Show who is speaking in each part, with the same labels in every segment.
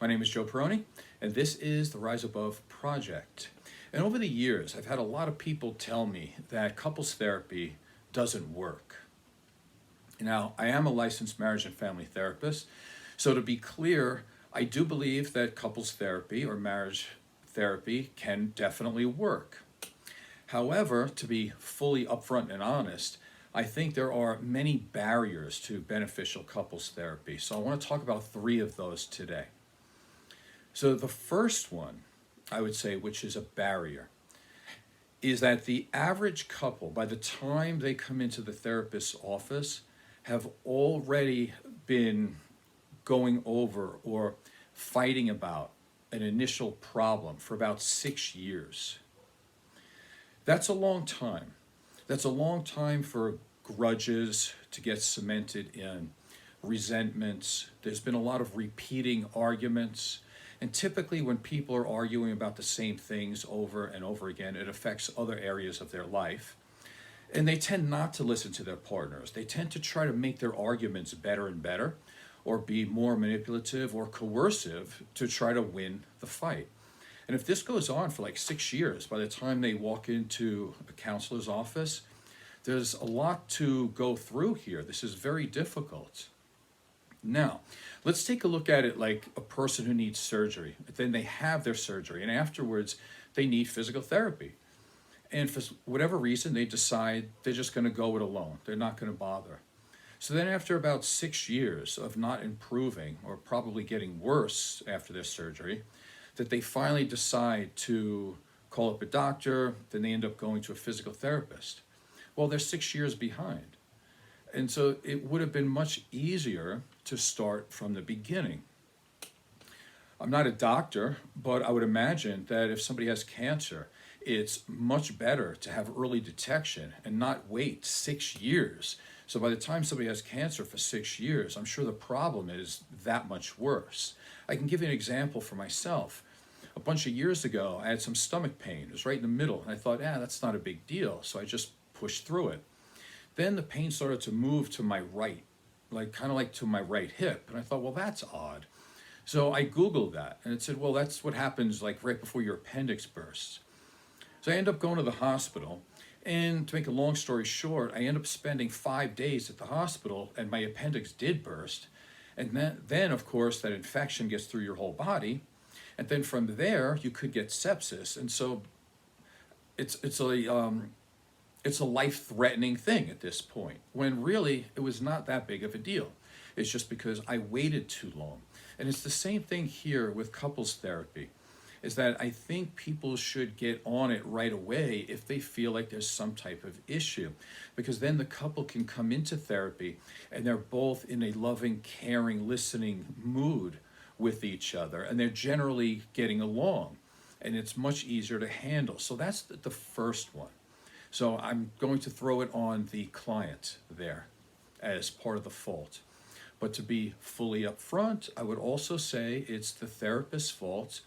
Speaker 1: My name is Joe Peroni, and this is the Rise Above Project. And over the years, I've had a lot of people tell me that couples therapy doesn't work. Now, I am a licensed marriage and family therapist, so to be clear, I do believe that couples therapy or marriage therapy can definitely work. However, to be fully upfront and honest, I think there are many barriers to beneficial couples therapy. So I want to talk about three of those today. So the first one, I would say, which is a barrier, is that the average couple, by the time they come into the therapist's office, have already been going over or fighting about an initial problem for about 6 years. That's a long time. That's a long time for grudges to get cemented in, resentments. There's been a lot of repeating arguments. And typically when people are arguing about the same things over and over again, it affects other areas of their life. And they tend not to listen to their partners. They tend to try to make their arguments better and better, or be more manipulative or coercive to try to win the fight. And if this goes on for like 6 years, by the time they walk into a counselor's office, there's a lot to go through here. This is very difficult. Now, let's take a look at it like a person who needs surgery. Then they have their surgery, and afterwards they need physical therapy. And for whatever reason, they decide they're just going to go it alone. They're not going to bother. So then after about 6 years of not improving, or probably getting worse after their surgery, that they finally decide to call up a doctor, then they end up going to a physical therapist. Well, they're 6 years behind. And so it would have been much easier to start from the beginning. I'm not a doctor, but I would imagine that if somebody has cancer, it's much better to have early detection and not wait 6 years. So by the time somebody has cancer for 6 years, I'm sure the problem is that much worse. I can give you an example for myself. A bunch of years ago, I had some stomach pain. It was right in the middle, and I thought, that's not a big deal. So I just pushed through it. Then the pain started to move to my right, kind of like to my right hip. And I thought, well, that's odd. So I Googled that, and it said, well, that's what happens like right before your appendix bursts. So I ended up going to the hospital, and to make a long story short, I ended up spending 5 days at the hospital, and my appendix did burst. And then of course, that infection gets through your whole body, and then from there, you could get sepsis. And so it's a life-threatening thing at this point, when really it was not that big of a deal. It's just because I waited too long. And it's the same thing here with couples therapy, is that I think people should get on it right away if they feel like there's some type of issue, because then the couple can come into therapy and they're both in a loving, caring, listening mood with each other, and they're generally getting along, and it's much easier to handle. So that's the first one. So I'm going to throw it on the client there as part of the fault. But to be fully upfront, I would also say it's the therapist's fault.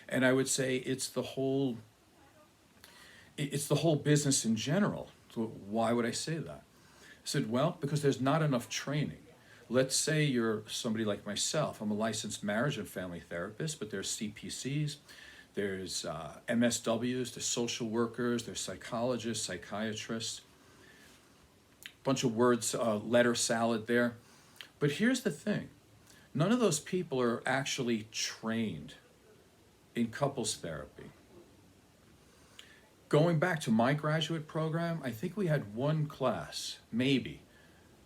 Speaker 1: And I would say it's the whole business in general. So why would I say that? I said, well, because there's not enough training. Let's say you're somebody like myself. I'm a licensed marriage and family therapist, but there's CPCs, there's MSWs, there's social workers, there's psychologists, psychiatrists. Bunch of words, letter salad there. But here's the thing. None of those people are actually trained in couples therapy. Going back to my graduate program, I think we had one class, maybe,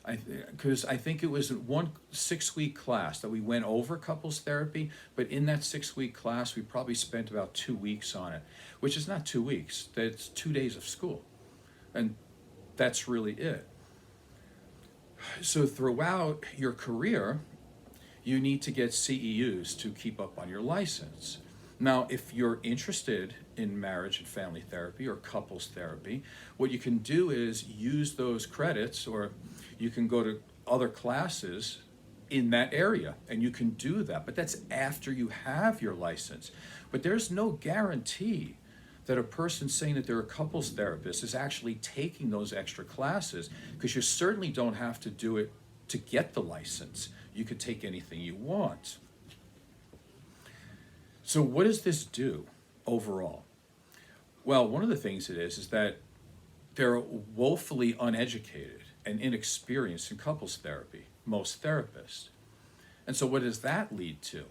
Speaker 1: because I think it was one 6-week class that we went over couples therapy, but in that 6-week class, we probably spent about 2 weeks on it, which is not 2 weeks, that's 2 days of school. And that's really it. So throughout your career, you need to get CEUs to keep up on your license. Now, if you're interested in marriage and family therapy or couples therapy, what you can do is use those credits, or you can go to other classes in that area, and you can do that. But that's after you have your license. But there's no guarantee that a person saying that they're a couples therapist is actually taking those extra classes, because you certainly don't have to do it to get the license. You could take anything you want. So what does this do overall? Well, one of the things it is that they're woefully uneducated and inexperienced in couples therapy, most therapists. And so what does that lead to?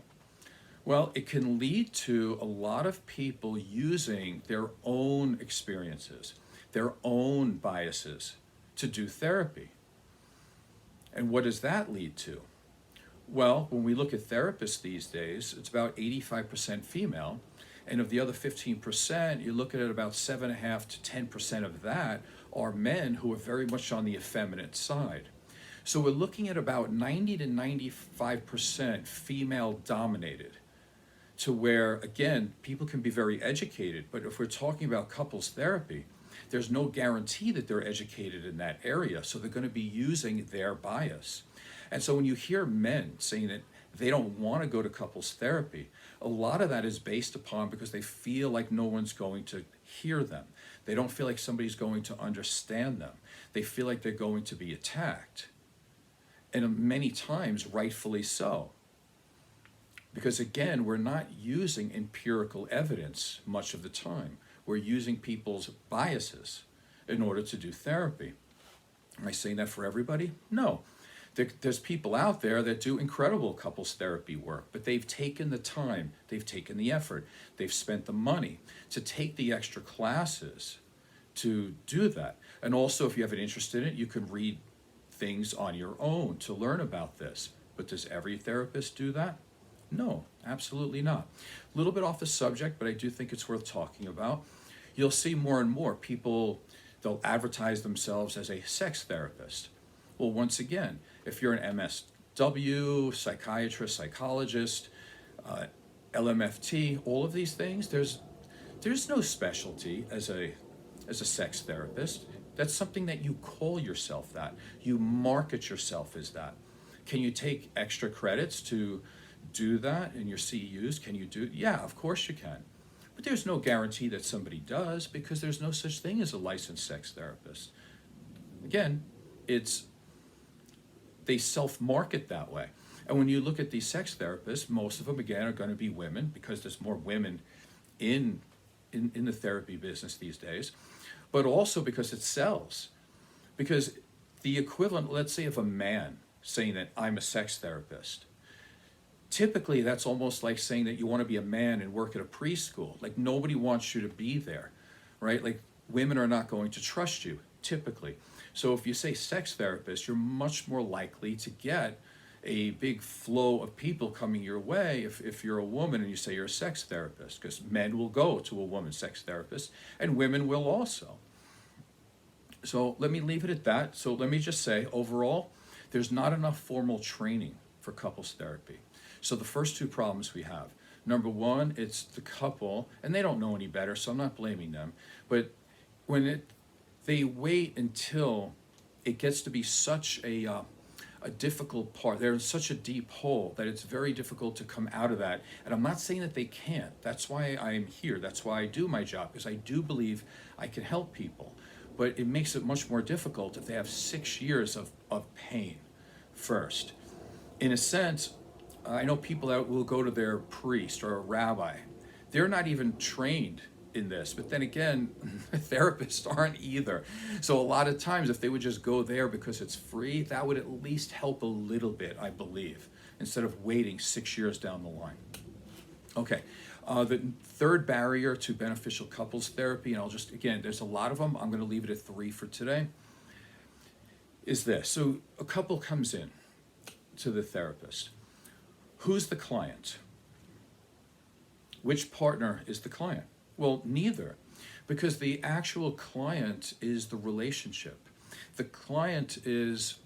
Speaker 1: Well, it can lead to a lot of people using their own experiences, their own biases to do therapy. And what does that lead to? Well, when we look at therapists these days, it's about 85% female. And of the other 15%, you look at it about 7.5 to 10% of that are men who are very much on the effeminate side. So we're looking at about 90 to 95% female dominated, to where, again, people can be very educated. But if we're talking about couples therapy, there's no guarantee that they're educated in that area. So they're going to be using their bias. And so when you hear men saying that they don't want to go to couples therapy, a lot of that is based upon because they feel like no one's going to hear them. They don't feel like somebody's going to understand them. They feel like they're going to be attacked. And many times, rightfully so. Because again, we're not using empirical evidence much of the time. We're using people's biases in order to do therapy. Am I saying that for everybody? No. There's people out there that do incredible couples therapy work, but they've taken the time, they've taken the effort, they've spent the money to take the extra classes to do that. And also, if you have an interest in it, you can read things on your own to learn about this. But does every therapist do that? No, absolutely not. A little bit off the subject, but I do think it's worth talking about. You'll see more and more people, they'll advertise themselves as a sex therapist. Well, once again, if you're an MSW, psychiatrist, psychologist, LMFT, all of these things, there's no specialty as a sex therapist. That's something that you call yourself that. You market yourself as that. Can you take extra credits to do that in your CEUs? Can you do? Yeah, of course you can. But there's no guarantee that somebody does because there's no such thing as a licensed sex therapist. Again, they self-market that way. And when you look at these sex therapists, most of them, again, are going to be women because there's more women in the therapy business these days, but also because it sells. Because the equivalent, let's say, of a man saying that I'm a sex therapist, typically that's almost like saying that you want to be a man and work at a preschool. Like nobody wants you to be there, right? Like women are not going to trust you, typically. So if you say sex therapist, you're much more likely to get a big flow of people coming your way if you're a woman and you say you're a sex therapist, because men will go to a woman sex therapist and women will also. So let me leave it at that. So let me just say, overall, there's not enough formal training for couples therapy. So the first two problems we have, number one, it's the couple, and they don't know any better, so I'm not blaming them, but they wait until it gets to be such a difficult part. They're in such a deep hole that it's very difficult to come out of that. And I'm not saying that they can't. That's why I'm here. That's why I do my job, because I do believe I can help people. But it makes it much more difficult if they have 6 years of pain first. In a sense, I know people that will go to their priest or a rabbi. They're not even trained in this, but then again, therapists aren't either. So a lot of times if they would just go there because it's free, that would at least help a little bit, I believe, instead of waiting 6 years down the line. Okay, the third barrier to beneficial couples therapy, and I'll just, again, there's a lot of them, I'm going to leave it at 3 for today, is this. So a couple comes in to the therapist. Who's the client? Which partner is the client? Well, neither, because the actual client is the relationship. The client is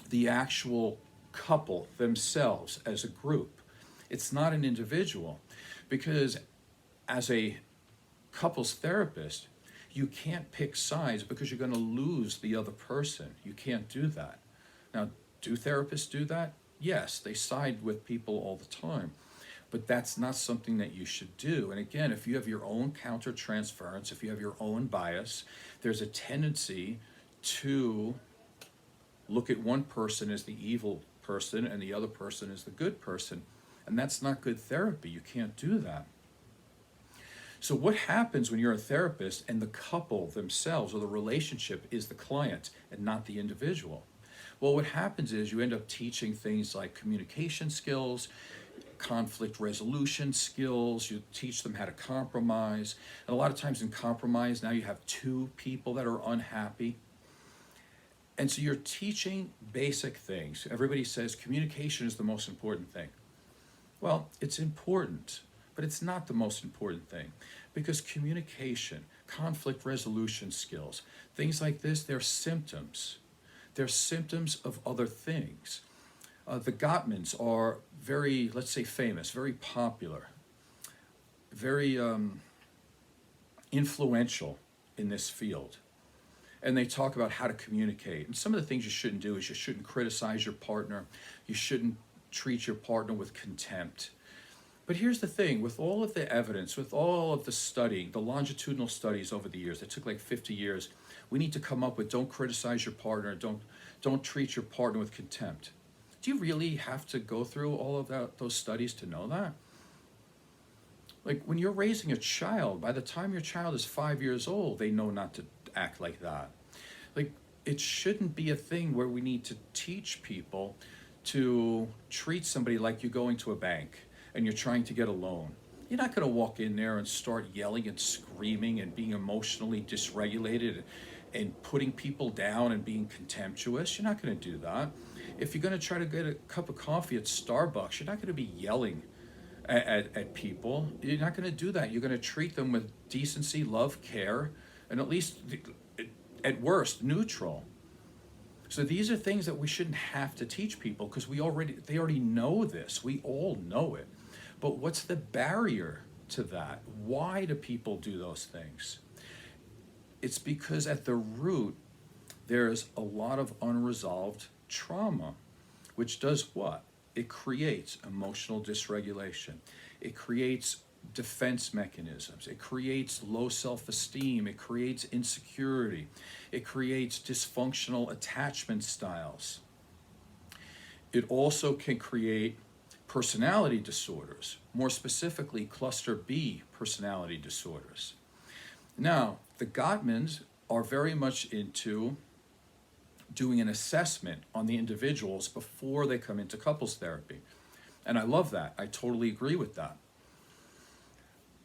Speaker 1: the actual couple themselves as a group. It's not an individual, because as a couples therapist, you can't pick sides because you're going to lose the other person. You can't do that. Now, do therapists do that? Yes, they side with people all the time. But that's not something that you should do. And again, if you have your own countertransference, if you have your own bias, there's a tendency to look at one person as the evil person and the other person as the good person. And that's not good therapy. You can't do that. So what happens when you're a therapist and the couple themselves or the relationship is the client and not the individual? Well, what happens is you end up teaching things like communication skills, conflict resolution skills, you teach them how to compromise. And a lot of times in compromise, now you have two people that are unhappy. And so you're teaching basic things. Everybody says communication is the most important thing. Well, it's important, but it's not the most important thing, because communication, conflict resolution skills, things like this, they're symptoms. They're symptoms of other things. The Gottmans are very, let's say, famous, very popular, very influential in this field. And they talk about how to communicate. And some of the things you shouldn't do is you shouldn't criticize your partner. You shouldn't treat your partner with contempt. But here's the thing, with all of the evidence, with all of the studying, the longitudinal studies over the years, that took like 50 years, we need to come up with don't criticize your partner, don't treat your partner with contempt. Do you really have to go through all of those studies to know that? Like when you're raising a child, by the time your child is 5 years old, they know not to act like that. Like it shouldn't be a thing where we need to teach people to treat somebody like you're going to a bank and you're trying to get a loan. You're not going to walk in there and start yelling and screaming and being emotionally dysregulated and putting people down and being contemptuous. You're not going to do that. If you're going to try to get a cup of coffee at Starbucks, you're not going to be yelling at people. You're not going to do that. You're going to treat them with decency, love, care, and at least, at worst, neutral. So these are things that we shouldn't have to teach people because they already know this. We all know it. But what's the barrier to that? Why do people do those things? It's because at the root, there's a lot of unresolved trauma, which does what? It creates emotional dysregulation. It creates defense mechanisms. It creates low self-esteem. It creates insecurity. It creates dysfunctional attachment styles. It also can create personality disorders, more specifically cluster B personality disorders. Now, the Gottmans are very much into doing an assessment on the individuals before they come into couples therapy. And I love that. I totally agree with that.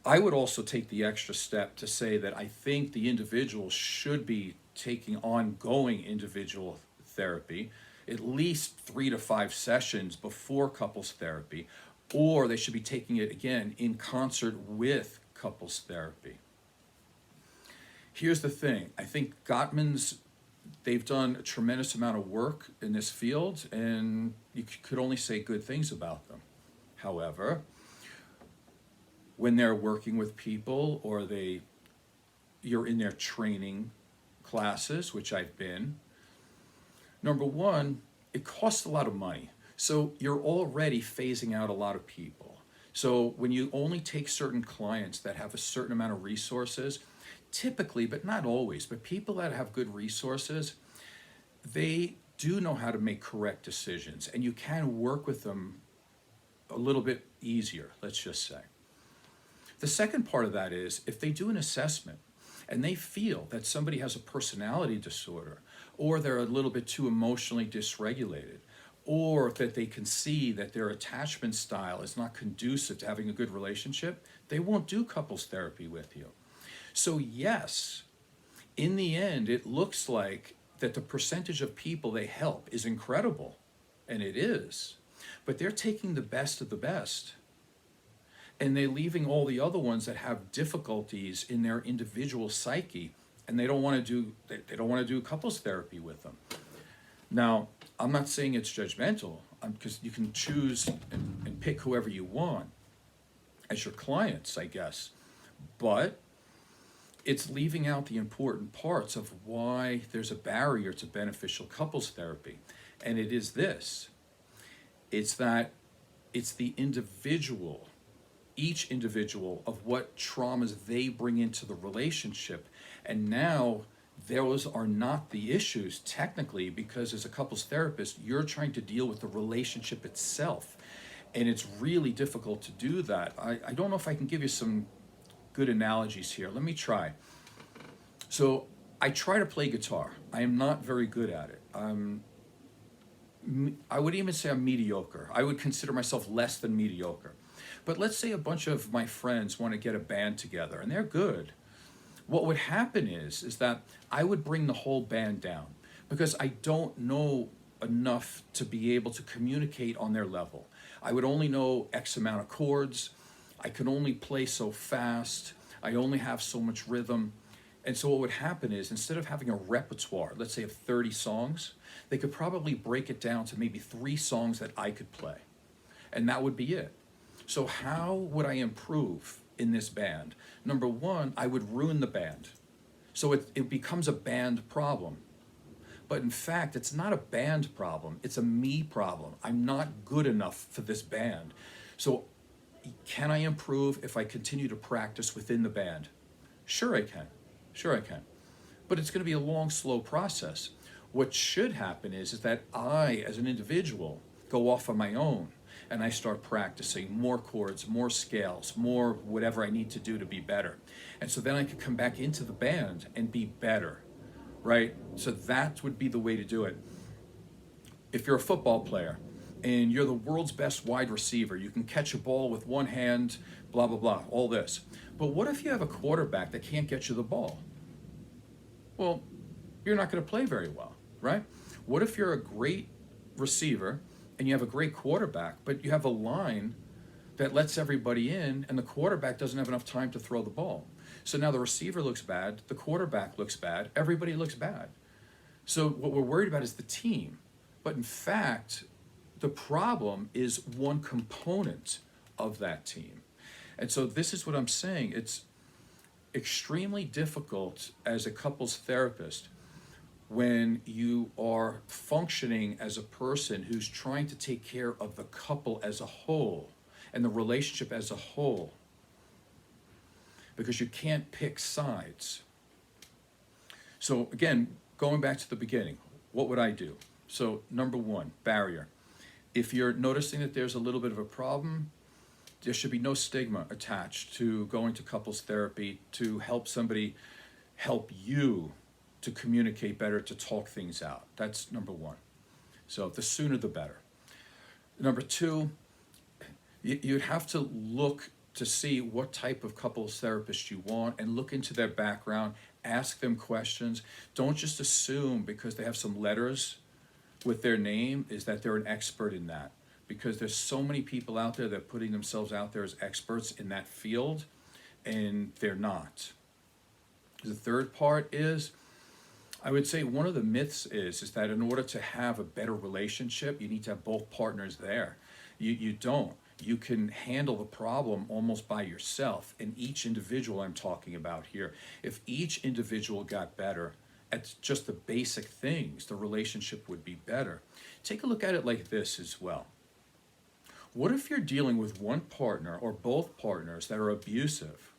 Speaker 1: I would also take the extra step to say that I think the individual should be taking ongoing individual therapy, at least 3 to 5 sessions before couples therapy, or they should be taking it again in concert with couples therapy. Here's the thing. I think Gottmans, they've done a tremendous amount of work in this field, and you could only say good things about them. However, when they're working with people or you're in their training classes, which I've been, number one, it costs a lot of money. So you're already phasing out a lot of people. So when you only take certain clients that have a certain amount of resources, typically, but not always, but people that have good resources, they do know how to make correct decisions, and you can work with them a little bit easier, let's just say. The second part of that is if they do an assessment and they feel that somebody has a personality disorder, or they're a little bit too emotionally dysregulated, or that they can see that their attachment style is not conducive to having a good relationship, they won't do couples therapy with you. So yes, in the end, it looks like that the percentage of people they help is incredible, and it is, but they're taking the best of the best, and they're leaving all the other ones that have difficulties in their individual psyche, and they don't want to do couples therapy with them. Now, I'm not saying it's judgmental, because you can choose and pick whoever you want as your clients, I guess, but it's leaving out the important parts of why there's a barrier to beneficial couples therapy. And it is this. It's that it's the individual, each individual, of what traumas they bring into the relationship. And now those are not the issues technically, because as a couples therapist, you're trying to deal with the relationship itself. And it's really difficult to do that. I don't know if I can give you some good analogies here. Let me try. So I try to play guitar. I am not very good at it. I would even say I'm mediocre. I would consider myself less than mediocre. But let's say a bunch of my friends want to get a band together and they're good. What would happen is that I would bring the whole band down because I don't know enough to be able to communicate on their level. I would only know X amount of chords. I can only play so fast. I only have so much rhythm. And so what would happen is instead of having a repertoire, let's say of 30 songs, they could probably break it down to maybe 3 songs that I could play. And that would be it. So how would I improve in this band? Number one, I would ruin the band. So it becomes a band problem. But in fact, it's not a band problem. It's a me problem. I'm not good enough for this band. So can I improve if I continue to practice within the band? Sure I can. Sure I can. But it's going to be a long, slow process. What should happen is that I, as an individual, go off on my own and I start practicing more chords, more scales, more whatever I need to do to be better. And so then I could come back into the band and be better, right? So that would be the way to do it. If you're a football player and you're the world's best wide receiver, you can catch a ball with one hand, blah, blah, blah, all this. But what if you have a quarterback that can't get you the ball? Well, you're not going to play very well, right? What if you're a great receiver and you have a great quarterback, but you have a line that lets everybody in and the quarterback doesn't have enough time to throw the ball? So now the receiver looks bad, the quarterback looks bad, everybody looks bad. So what we're worried about is the team. But in fact, the problem is one component of that team. And so this is what I'm saying. It's extremely difficult as a couples therapist when you are functioning as a person who's trying to take care of the couple as a whole and the relationship as a whole, because you can't pick sides. So again, going back to the beginning, what would I do? So number one, barrier. If you're noticing that there's a little bit of a problem, there should be no stigma attached to going to couples therapy to help somebody help you to communicate better, to talk things out. That's number one. So the sooner the better. Number two, you'd have to look to see what type of couples therapist you want and look into their background, ask them questions. Don't just assume because they have some letters with their name is that they're an expert in that, because there's so many people out there that are putting themselves out there as experts in that field and they're not. The third part is, I would say one of the myths is that in order to have a better relationship, you need to have both partners there. You don't. You can handle the problem almost by yourself. And each individual I'm talking about here, if each individual got better at just the basic things, the relationship would be better. Take a look at it like this as well. What if you're dealing with one partner or both partners that are abusive,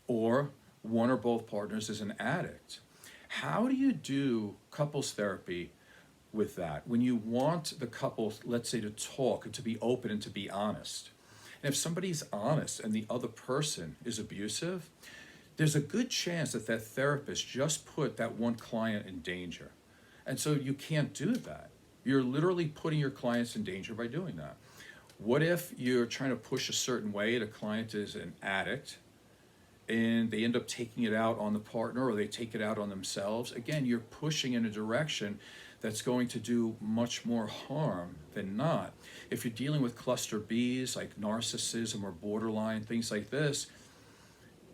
Speaker 1: or one or both partners is an addict? How do you do couples therapy with that when you want the couple, let's say, to talk and to be open and to be honest? And if somebody's honest and the other person is abusive, there's a good chance that that therapist just put that one client in danger. And so you can't do that. You're literally putting your clients in danger by doing that. What if you're trying to push a certain way and a client is an addict and they end up taking it out on the partner or they take it out on themselves? Again, you're pushing in a direction that's going to do much more harm than not. If you're dealing with cluster Bs like narcissism or borderline, things like this,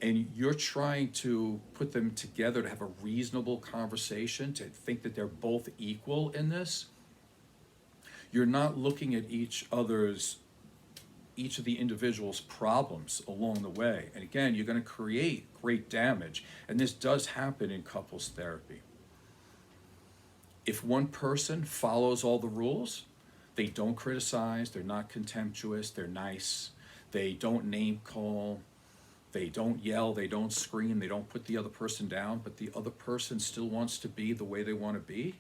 Speaker 1: and you're trying to put them together to have a reasonable conversation, to think that they're both equal in this, you're not looking at each of the individual's problems along the way. And again, you're going to create great damage. And this does happen in couples therapy. If one person follows all the rules, they don't criticize, they're not contemptuous, they're nice, they don't name call, they don't yell, they don't scream, they don't put the other person down, but the other person still wants to be the way they want to be,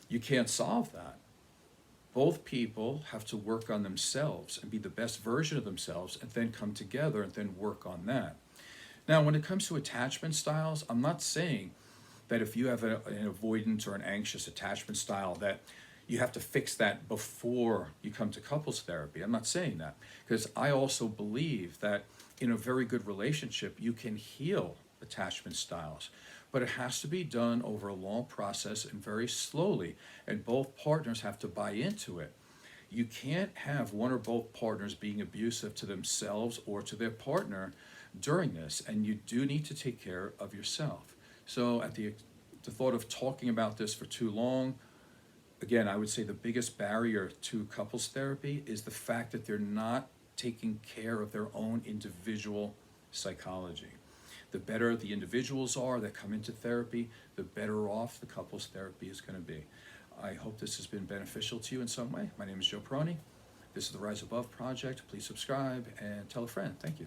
Speaker 1: you can't solve that. Both people have to work on themselves and be the best version of themselves and then come together and then work on that. Now, when it comes to attachment styles, I'm not saying that if you have an avoidant or an anxious attachment style that you have to fix that before you come to couples therapy. I'm not saying that, because I also believe that in a very good relationship you can heal attachment styles, but it has to be done over a long process and very slowly, and both partners have to buy into it. You can't have one or both partners being abusive to themselves or to their partner during this, and you do need to take care of yourself. So at the thought of talking about this for too long, again, I would say the biggest barrier to couples therapy is the fact that they're not taking care of their own individual psychology. The better the individuals are that come into therapy, the better off the couples therapy is going to be. I hope this has been beneficial to you in some way. My name is Joe Peroni. This is the Rise Above Project. Please subscribe and tell a friend. Thank you.